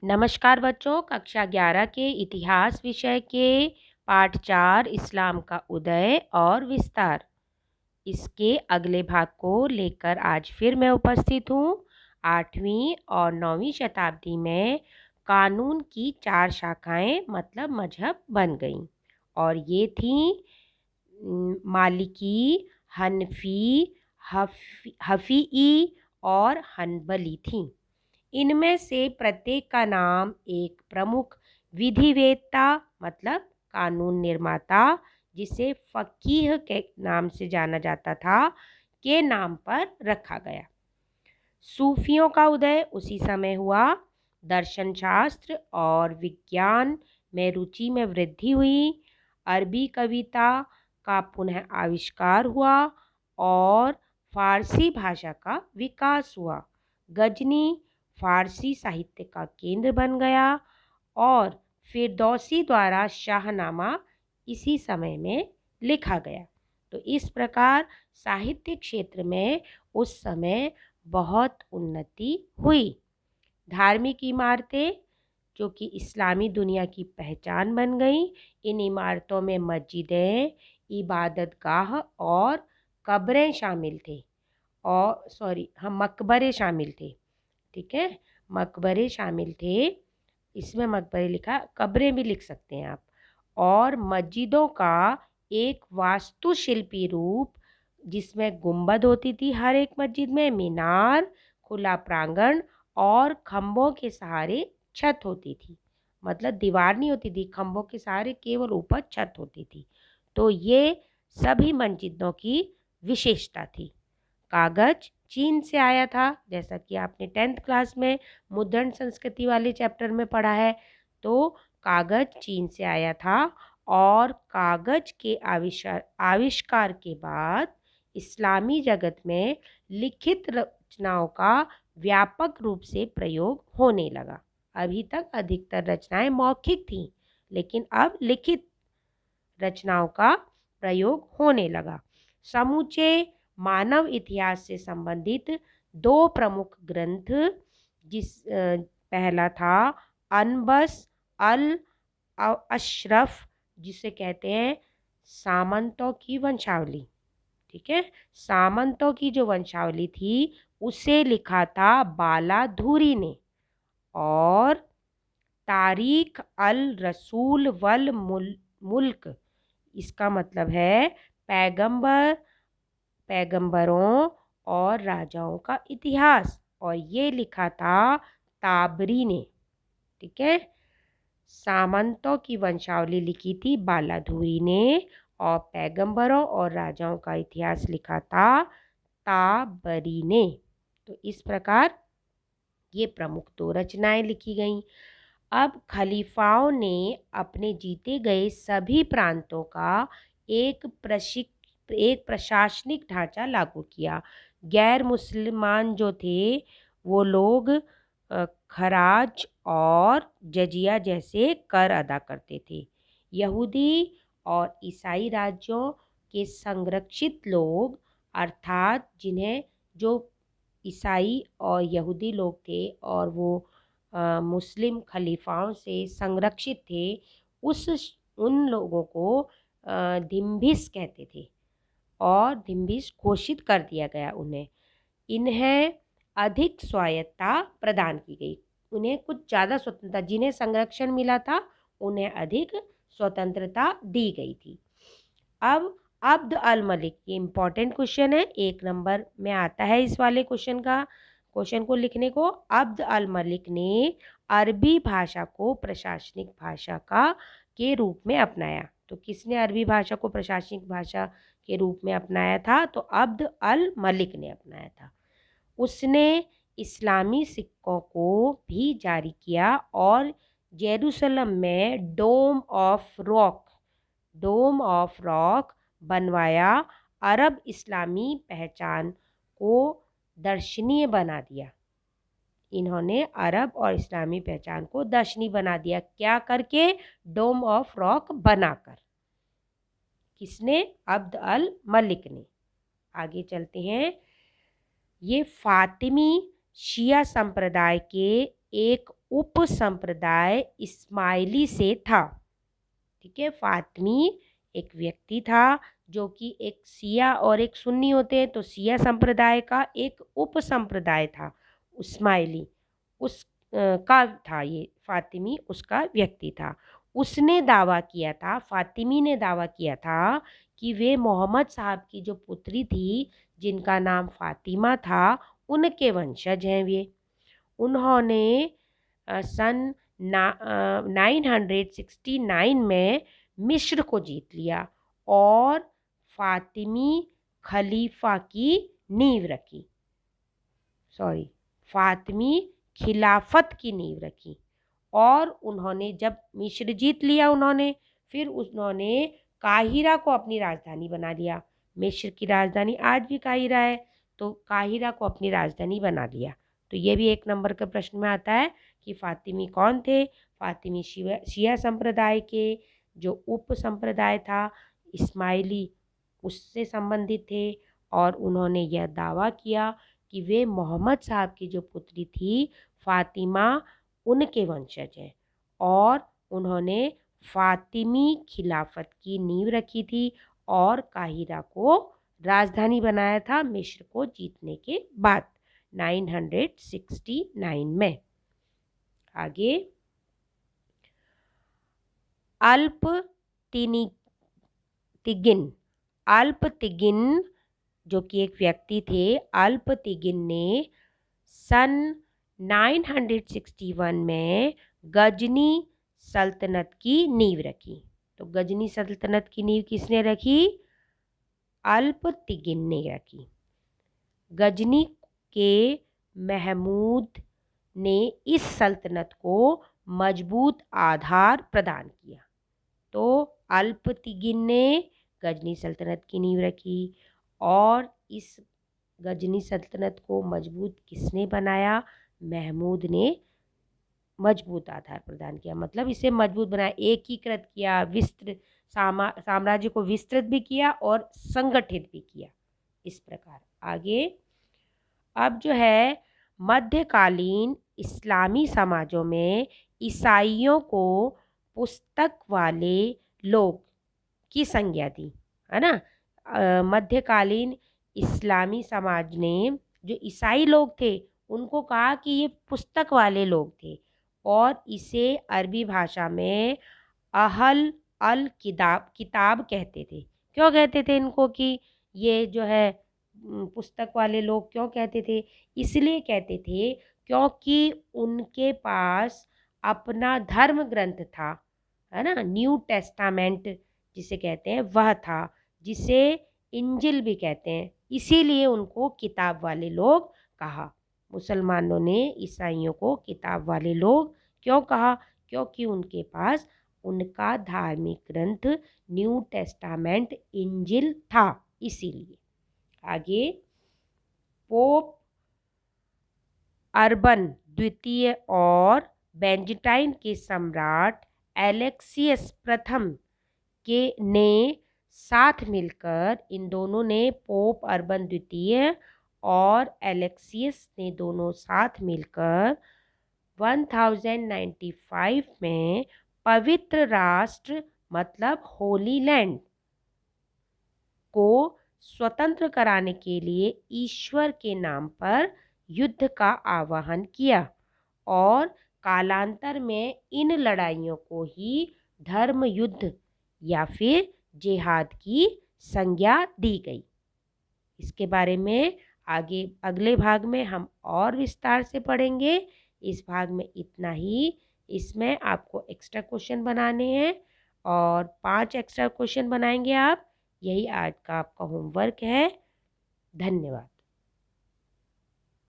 नमस्कार बच्चों, कक्षा 11 के इतिहास विषय के पाठ 4 इस्लाम का उदय और विस्तार, इसके अगले भाग को लेकर आज फिर मैं उपस्थित हूँ। 8वीं और 9वीं शताब्दी में कानून की 4 शाखाएं मतलब मजहब बन गईं और ये थीं मालिकी, हनफी, हफ़ीई और हनबली थीं। इनमें से प्रत्येक का नाम एक प्रमुख विधिवेत्ता मतलब कानून निर्माता, जिसे फ़कीह के नाम से जाना जाता था, के नाम पर रखा गया। सूफियों का उदय उसी समय हुआ। दर्शन शास्त्र और विज्ञान में रुचि में वृद्धि हुई। अरबी कविता का पुनः आविष्कार हुआ और फारसी भाषा का विकास हुआ। गजनी फारसी साहित्य का केंद्र बन गया और फिरदौसी द्वारा शाहनामा इसी समय में लिखा गया। तो इस प्रकार साहित्य क्षेत्र में उस समय बहुत उन्नति हुई। धार्मिक इमारतें जो कि इस्लामी दुनिया की पहचान बन गई। इन इमारतों में मस्जिदें, इबादतगाह और कब्रें शामिल थे मकबरे शामिल थे। ठीक है, मकबरे शामिल थे। इसमें मकबरे लिखा, कब्रें भी लिख सकते हैं आप। और मस्जिदों का एक वास्तुशिल्पी रूप जिसमें गुंबद होती थी हर एक मस्जिद में, मीनार, खुला प्रांगण और खंभों के सहारे छत होती थी। मतलब दीवार नहीं होती थी, खंभों के सहारे केवल ऊपर छत होती थी। तो ये सभी मस्जिदों की विशेषता थी। कागज चीन से आया था, जैसा कि आपने 10th क्लास में मुद्रण संस्कृति वाले चैप्टर में पढ़ा है। तो कागज चीन से आया था और कागज के आविष्कार के बाद इस्लामी जगत में लिखित रचनाओं का व्यापक रूप से प्रयोग होने लगा। अभी तक अधिकतर रचनाएं मौखिक थीं, लेकिन अब लिखित रचनाओं का प्रयोग होने लगा। समूचे मानव इतिहास से संबंधित 2 प्रमुख ग्रंथ, पहला था अनबस अल अशरफ, जिसे कहते हैं सामंतों की वंशावली। ठीक है, सामंतों की जो वंशावली थी उसे लिखा था बालाधुरी ने। और तारीख अल रसूल वल मुल्क, इसका मतलब है पैगंबरों और राजाओं का इतिहास, और ये लिखा था ताबरी ने। ठीक है, सामंतों की वंशावली लिखी थी बालाधुरी ने और पैगंबरों और राजाओं का इतिहास लिखा था ताबरी ने। तो इस प्रकार ये प्रमुख 2 रचनाएं लिखी गईं। अब खलीफाओं ने अपने जीते गए सभी प्रांतों का एक प्रशासनिक ढांचा लागू किया। गैर मुसलमान जो थे वो लोग खराज और जजिया जैसे कर अदा करते थे। यहूदी और ईसाई राज्यों के संरक्षित लोग, अर्थात जिन्हें जो ईसाई और यहूदी लोग थे और वो मुस्लिम खलीफाओं से संरक्षित थे, उन लोगों को धिम्बिस कहते थे और धिम्बिस घोषित कर दिया गया उन्हें। इन्हें अधिक स्वायत्तता प्रदान की गई। उन्हें कुछ ज़्यादा स्वतंत्रता, जिन्हें संरक्षण मिला था उन्हें अधिक स्वतंत्रता दी गई थी। अब अब्द अल मलिक, ये इम्पॉर्टेंट क्वेश्चन है, 1 नंबर में आता है इस वाले क्वेश्चन को लिखने को। अब्द अल मलिक ने अरबी भाषा को प्रशासनिक भाषा के रूप में अपनाया। तो किसने अरबी भाषा को प्रशासनिक भाषा के रूप में अपनाया था? तो अब्द अल मलिक ने अपनाया था। उसने इस्लामी सिक्कों को भी जारी किया और जेरूसलम में डोम ऑफ रॉक बनवाया। अरब इस्लामी पहचान को दर्शनीय बना दिया। इन्होंने अरब और इस्लामी पहचान को दर्शनीय बना दिया। क्या करके? डोम ऑफ रॉक बनाकर। किसने? अब्द अल मलिक ने। आगे चलते हैं। ये फातिमी शिया संप्रदाय के एक उप संप्रदाय इस्माइली से था। ठीक है, फातिमी एक व्यक्ति था जो कि एक शिया और एक सुन्नी होते हैं, तो शिया संप्रदाय का एक उप संप्रदाय था इस्माइली, उस का था ये फातिमी, उसका व्यक्ति था। उसने दावा किया था, फातिमी ने दावा किया था कि वे मोहम्मद साहब की जो पुत्री थी जिनका नाम फातिमा था, उनके वंशज हैं वे। उन्होंने सन 969 में मिस्र को जीत लिया और फातिमी खलीफा की नींव रखी, फातिमी खिलाफत की नींव रखी। और उन्होंने जब मिस्र जीत लिया उन्होंने, फिर उन्होंने काहिरा को अपनी राजधानी बना लिया। मिस्र की राजधानी आज भी काहिरा है, तो काहिरा को अपनी राजधानी बना लिया। तो ये भी एक नंबर के प्रश्न में आता है कि फातिमी कौन थे। फातिमी शिया संप्रदाय के जो उप संप्रदाय था इस्माइली, उससे संबंधित थे और उन्होंने यह दावा किया कि वे मोहम्मद साहब की जो पुत्री थी फातिमा, उनके वंशज हैं और उन्होंने फातिमी खिलाफत की नींव रखी थी और काहिरा को राजधानी बनाया था मिस्र को जीतने के बाद 969 में। आगे, अल्पतिगिन जो कि एक व्यक्ति थे, अल्पतिगिन ने सन 961 में गजनी सल्तनत की नींव रखी। तो गजनी सल्तनत की नींव किसने रखी? अल्पतिगिन ने रखी। गजनी के महमूद ने इस सल्तनत को मजबूत आधार प्रदान किया। तो अल्पतिगिन ने गजनी सल्तनत की नींव रखी और इस गजनी सल्तनत को मजबूत किसने बनाया? महमूद ने मजबूत आधार प्रदान किया, मतलब इसे मजबूत बनाया, एकीकृत किया, विस्तृत साम्राज्य को विस्तृत भी किया और संगठित भी किया। इस प्रकार आगे, अब जो है मध्यकालीन इस्लामी समाजों में ईसाइयों को पुस्तक वाले लोग की संज्ञा दी, है ना। मध्यकालीन इस्लामी समाज ने जो ईसाई लोग थे उनको कहा कि ये पुस्तक वाले लोग थे और इसे अरबी भाषा में अहल अल किताब कहते थे। क्यों कहते थे इनको कि ये जो है पुस्तक वाले लोग क्यों कहते थे? इसलिए कहते थे क्योंकि उनके पास अपना धर्म ग्रंथ था, है ना, न्यू टेस्टामेंट जिसे कहते हैं वह था, जिसे इंजिल भी कहते हैं, इसीलिए उनको किताब वाले लोग कहा। मुसलमानों ने ईसाइयों को किताब वाले लोग क्यों कहा? क्योंकि उनके पास उनका धार्मिक ग्रंथ न्यू टेस्टामेंट इंजिल था, इसीलिए। आगे, पोप अर्बन द्वितीय और बेंजिटाइन के सम्राट एलेक्सियस प्रथम के ने साथ मिलकर, इन दोनों ने, पोप अर्बन द्वितीय और एलेक्सियस ने दोनों साथ मिलकर 1095 में पवित्र राष्ट्र मतलब होली लैंड को स्वतंत्र कराने के लिए ईश्वर के नाम पर युद्ध का आह्वान किया और कालांतर में इन लड़ाइयों को ही धर्म युद्ध या फिर जिहाद की संज्ञा दी गई। इसके बारे में आगे अगले भाग में हम और विस्तार से पढ़ेंगे। इस भाग में इतना ही। इसमें आपको एक्स्ट्रा क्वेश्चन बनाने हैं और 5 एक्स्ट्रा क्वेश्चन बनाएंगे आप। यही आज का आपका होमवर्क है। धन्यवाद।